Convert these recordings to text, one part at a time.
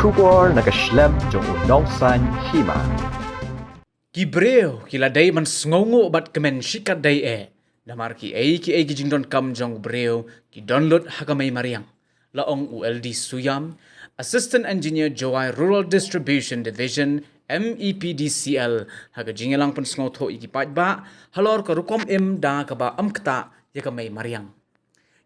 Shubor nakaslem jong unongsan hima. Gibreo kila day man sngongo bat kemen shikat day Namar ki ki jingdon kam jong breo ki download hakamay mariang. Laong ULD Suyam, Assistant Engineer Joy Rural Distribution Division, MEPDCL, haga jingelang pun sngoto ikipat ba, halor ka rukom da kaba amkta yakamay mariang.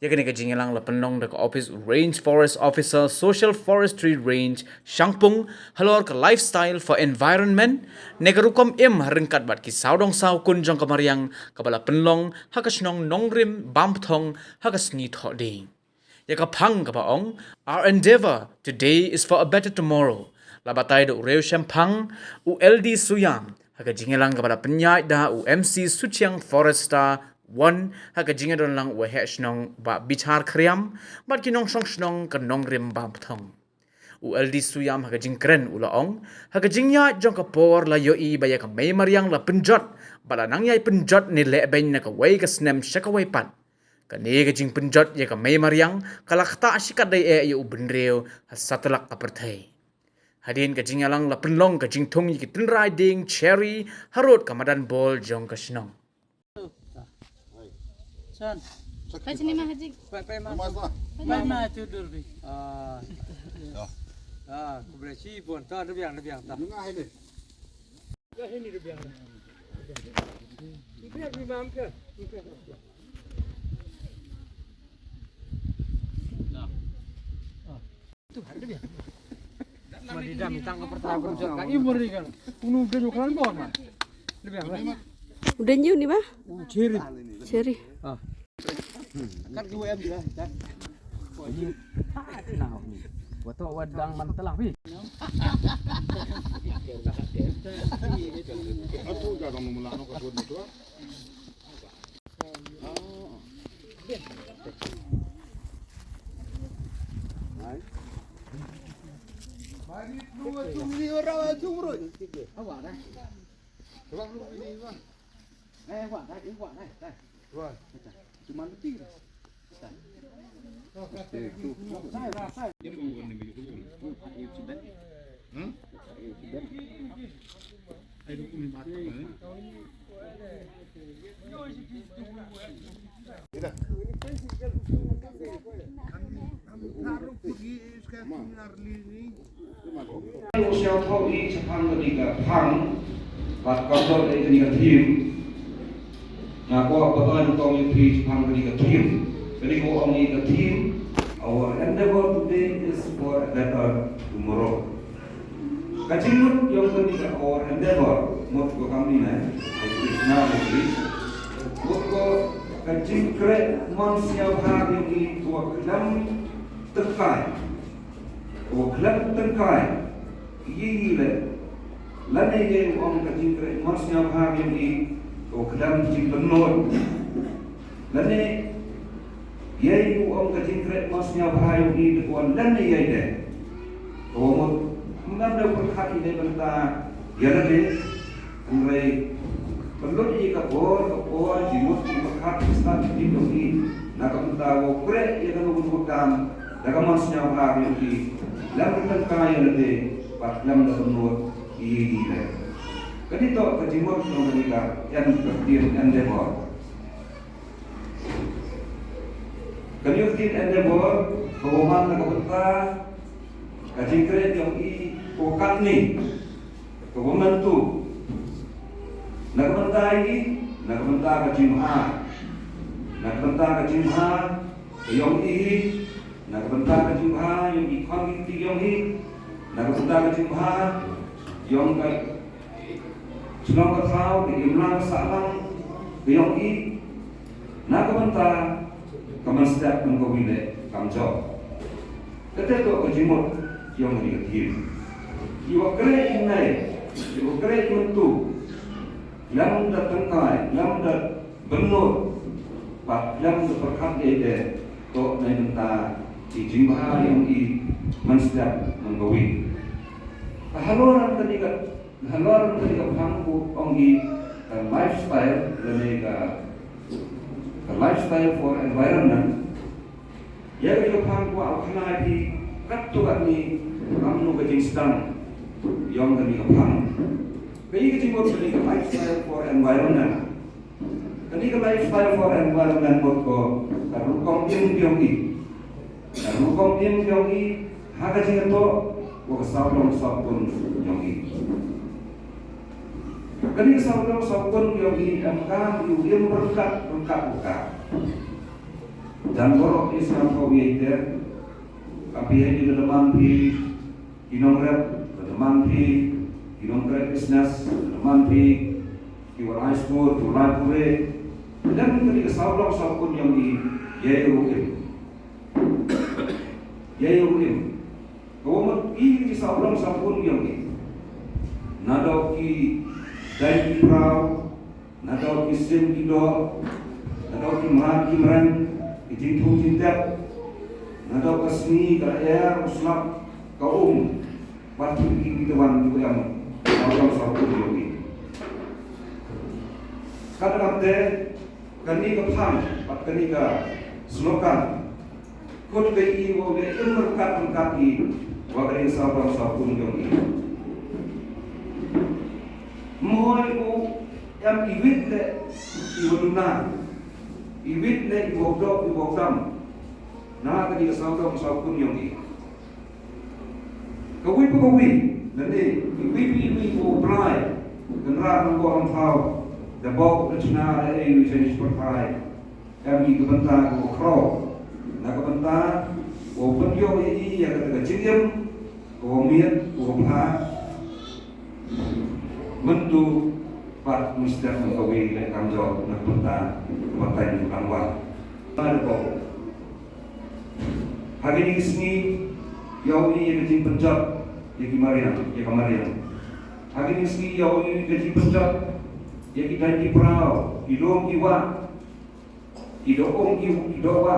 Yakani ka jingelang la penlong da ka Office Range Forest Officer, Social Forestry Range, Shangpung, halor ka Lifestyle for Environment, negarukom haringkat bat ki saudong sau kun jong kamariang kabala penlong hakasnong nongrim bampthong hakasngi thoding. Yaka pang kabaong, our endeavor today is for a better tomorrow. Labatay do reo shampang ULD Suyam, haka jingelang kabala penyai da UMC Suchiang Foresta 1 haka jingadon lang wehesh nong ba bichar kriam bat kinong song snong kanong rim bampthong. ULD Suyam haka jingkren ulaong haka jingya jong kapor la yoi baya ka may mariang la penjot bala nang yai penjot ni leben na ka way ka snem shakaway pan. Kani ka jing penjot ya ka may mariang kalakta sikat day yu benreo hasatalak kapertay. Hadin ka jingalang la penlong ka jing tong yikitin riding cherry harot kamadan bol jong ka snong. Son, Baca ni mah haji. mana tidur ni? Kubresi pun tak ada biang tak. Ini biang. Biar bimam ke? Tu ada biang. Mandi dah minta ke pertama kerja. Kaki beri kan. Unu udah jualan bon mah. Ada biang. Udah nyu nih bah? Ciri. Ceri. Kan gue em dah. Ini nah ni. Wato wadang mantelah wi. Aku jangan memulangno ke buat itu. Mari dua cumi orang cumro. Awak dah. Orang lu ini kan. Awak dah. Wah, Cuma letih dah. Saya. Usia tahu ini sepang ketika pang, pas kantor ketika tim, nak kau apa tahu kau ini sepang ketika tim, ketika kau ini tim, our endeavor today is for a better tomorrow. Kacimut yang ketika our endeavor, mut kau kami ni, Krishna mesti, mut kau kacim kret manusia hari ini tua kelam terkai, tua kelam terkai. Gile, lane ye om kacing kre manusia hari ini, o kelam cing benor. Lane ye om kacing kre manusia hari ini, o lane ye deh. O mut, mengapa berkat ini benda yalane, mulai perlu ye kapor jimat berkat istat di doki, nak benda o kre ye kan berbukan, nak manusia hari ini, lalu terkaya lade. Paklam dan menurut ini le. Kali tu kejimut mereka yang berdiri endeavor. Kali berdiri endeavor, kehoman nak berta, kejingkret yang i pokat ni, kehoman tu. Nak berta ini, nak berta kejimha, nak berta kejimha, yang i, nak berta kejimha yang i kami yang i. Nak sudah kejumpa yang kai senang ketau di imlang salang yang i nak bentar kaman setiap mengkawile kamjo ketika kejumut yang diketim iwa kere inai iwa kere itu yang datang kai yang dat benur pak yang berkat ide to nai bentar di jumpa yang i mensetiap mengkawile haluan ketika pangku ongi lifestyle lifestyle for environment ya ketika pangku aku kenal di kat tu kat ni kamu kecing sedang yang kami kepang. Kini kecing buat kini ke lifestyle for environment. Kini ke lifestyle for environment buat ko karukong yang ni. Karukong yang ni hak kecing itu buat sabun yang ni. Kini sabun yang ni amkan yang berkat buka. Dan borok Islam kau biar tapi yang di dalam di inongret, dalam di inongret business, dalam di kiwar high school, kiwar pure, dan ketika sabun yang di Yeruim, kau mesti di sabun yang di, nadau ki dai prau, nadau ki sim kido, nadau ki meren, ijintu jindak. Nadau kesni kerajaan Muslim kaum pasti kita wan juga yang orang satu ini. Kadang kani kepang, kani ke slogan, kod KI wo be berkat i, wakari sabang sabun ini. Mohon ku yang iwit le iwuduna, iwit le iwogdam. Nah, ketika sabun yang ini, kawi, nanti iwi oblay, kendaraan orang tahu, debok rencana ada jenis pertai, kami kebentar kro, nak kebentar, penyo ini yang ketika cium, miat, pah, mentu, pat mesti kawi lekang jauh, nak kebentar, kebentar ini bukan wah, ada kok. Hari ini sini, yang ini yang kecil pencap, yang kemarin. Hari ini sini, yang ini kecil pencap, yang kita di perahu, hidung kiwa, hidung kiwa,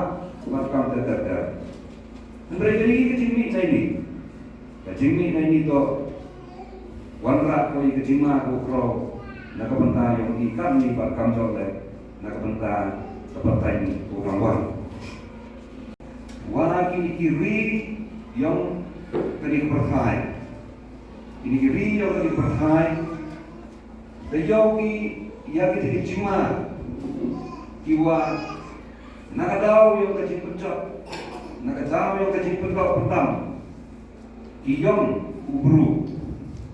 macam terter. Mereka ini kecil ni tu, wanrak kau kecil mah kau kro, nak kebentar yang ikan ni bakam jolek, nak kebentar seperti ini orang wang. Walakin kiri yang kini pertai, ini kiri yang kini pertai, terjauhi yang kita cuma kiwa nakadau yang kecil pencak, nakadau yang kecil pencak pertam, kiyong ubru,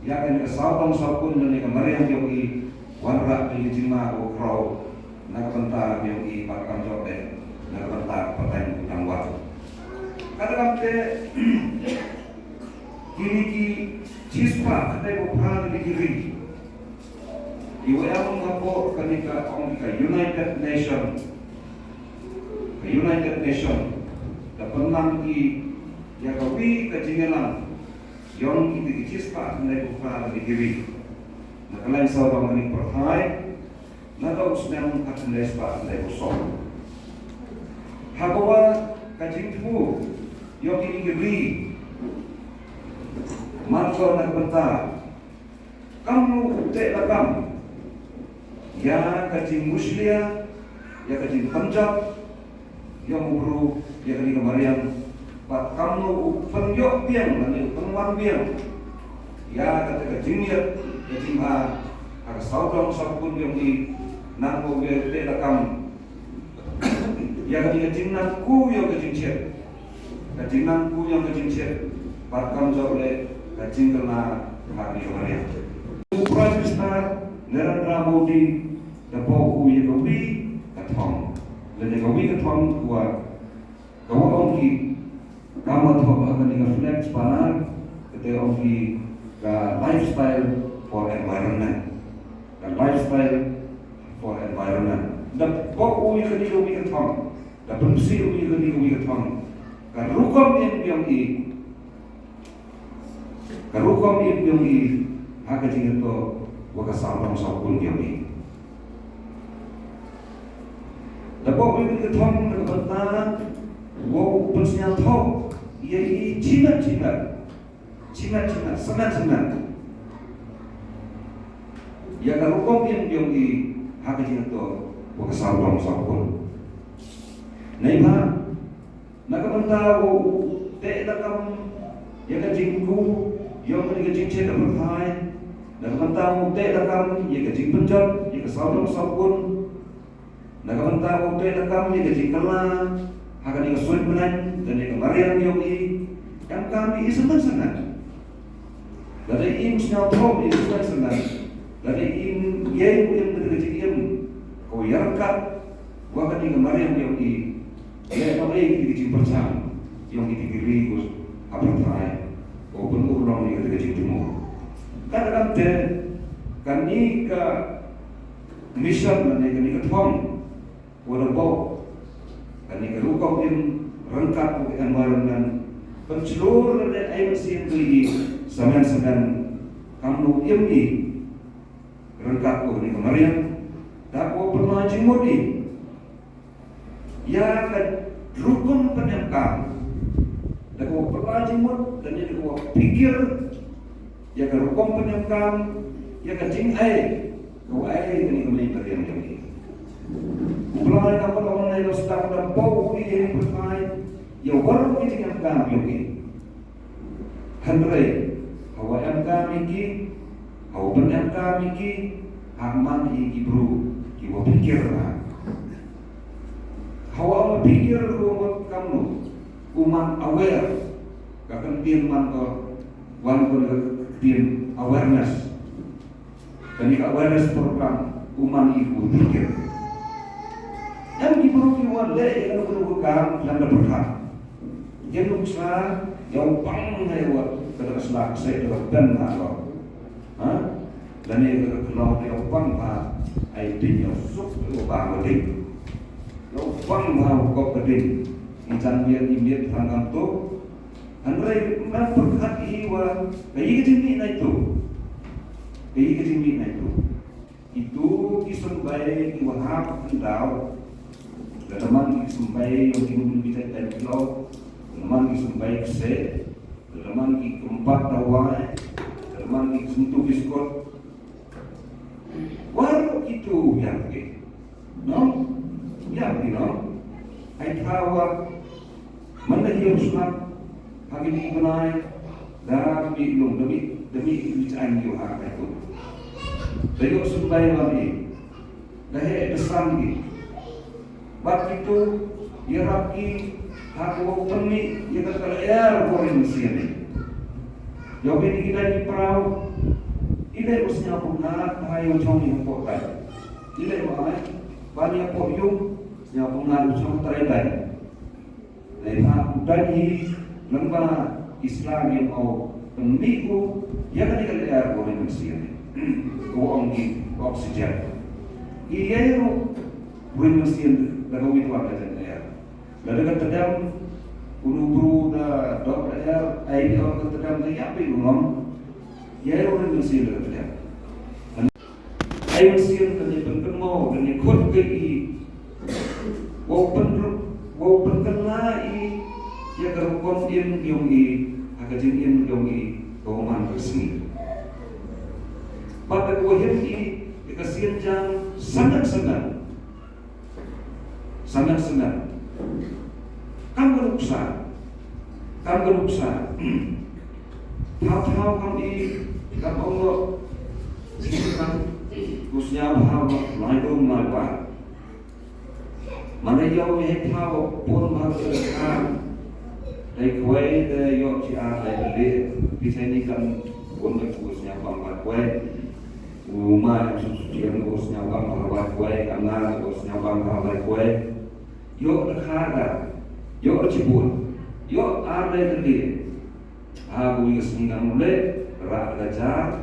yang kini kesabang sabun dan kemarin yang kini wanrak kini cuma ukrau, nakabentar yang kini pakam jodeh, nakabentar pertai utang waktu. Kadang kini cispa ada bukan di kiri. Iwayang mengapo ketika United Nation, dapat di yang kawi kejingelan, yang itu cispa ada bukan di kiri. Nakalain seorang ini pertai, nakau senang kata cispa ada kosong. Hakawa kajingku. Yang ini kiri, manfaat nak bentar. Kamu tak lakam, ya kacing muslia, ya kacing Punjab, yang ubru, ya kacing Mariam. Pat kamu penyok biang, nanti penguan biang, ya kacing niat, kacing ha, ada saudara sabun yang di nangku biar tak lakam, ya kacing nangku, ya kacing cer. Kacing nangku yang kacing cer, pakam jauh le kacing kena hari kemarin. Prime Minister Narendra Modi dapat uji kawi katong, dan kawi katong kuat. Kawan onki kamu tahu akan dengan flex panar, ketika onki ke lifestyle for environment, Dan kau uji katong, dan bersih uji katong. Karukom yang hak jing itu waka sabang sabun yang ini. Dapat ini ketong berkata, wow pensial tahu, ia ini cina, senang. Ya karukom yang ini hak jing itu waka sabang sabun. Naibah. Nakabanta wo te la kam ya ka jingku yo ka jing che ka perthai dan manta te la kam ya ka jing penjat ya ka saudong sabun na ka manta te la kam ya ka jing kala haka ni ka suit menan dan ya ka mariam yogi yang kami isukan sangat dari im snyau tom isukan sangat dari im ye yang ka jing im ko yarkat wa ka ni ka mariam yogi ya ka ai ki jing percam yang dipilih Gus Abratai, open ulang ni ketika timur. Kadang-kadang kan ni ke mission dan ni ke tuang, walaupun kan ni ke rukau in rangkap bukan warangan pencelur dan air mesin beli saman kamu ini rangkap ni kemarin tak mau pernah jemur ni, ya kan rukun penyangkal. Dan kau pelajimut dan jadi kau pikir ya ke rukun penyangkam ya ke jing kau ini kembali berian kami pelajim kamu orang lain sedang dan bau ini bermain ya baru ini yang kami yogi handre hawa yang kami ki hawa penyangkam ki aman iki bro kau pikir lah hawa pikir rumah kamu umat aware, kahkan dia man ko wan ko dia awareness. Kani ka awareness program umat ibu pikir. Yang ibu kiwan le yang ko kan yang berhak. Yang nuksa yang pang lewa kada selak saya dan ako. Dan ini kalau dia pang pa ai tinyo suk ba ngoding. Yang pang ba ko keding. Insan biar imit tangkap tu, andai mana berkat iwa, kayi kecimit na itu kisah baik iwa hap kendau, teman kisah baik yang timbul bisa terkelau, teman kisah baik se, teman kisah keempat tawai, teman kisah sentuh biskot, walau itu yang ke, no, yang ke no. Ay tawa mana dia sunat hari ini benai dah minum demi bicara dia hari itu. Saya sumbai lagi, dah desan lagi. Waktu itu dia rapi aku peni dia kata air korin sini. Jauh ini kita di perahu, ini usnya punah hayu cumi pokai. Ini mana banyak poyung. Yang pengaruh sama terletak. Nah, dari lembah Islam yang mau pemiku, ya kan ikan air boleh bersih. Kau oksigen. Ia itu boleh bersih dalam itu ada air. Lalu kan terdam, ulu dah dok air orang terdam tu apa itu ngom? Ia boleh bersih dalam terdam. Air bersih kan dia berkemau dan dia kot kaki. Walaupun kenai ya kerukun yung agajin yung kauman bersih. Pada kuahim dikasihan jang sangat senang. Kamu geruksa. Tahu kami Allah silakan khususnya bahwa lain malwa. Mana yang tahu pun masalah dari kue dari yok ciar dari beli bisa ini kan pun khususnya bangkat kue rumah yang suci yang khususnya bangkat kue karena khususnya bangkat kue yok dekada yok cibun yok ada beli aku ngesni kamu le rak gajar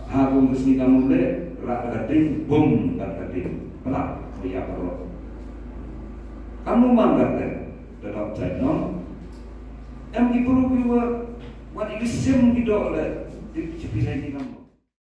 aku ngesni kamu le rak gading bom gading pelak ya perlu kamu mangkat tetap channel em ibu juga wat isim gitu oleh di cipi lagi kamu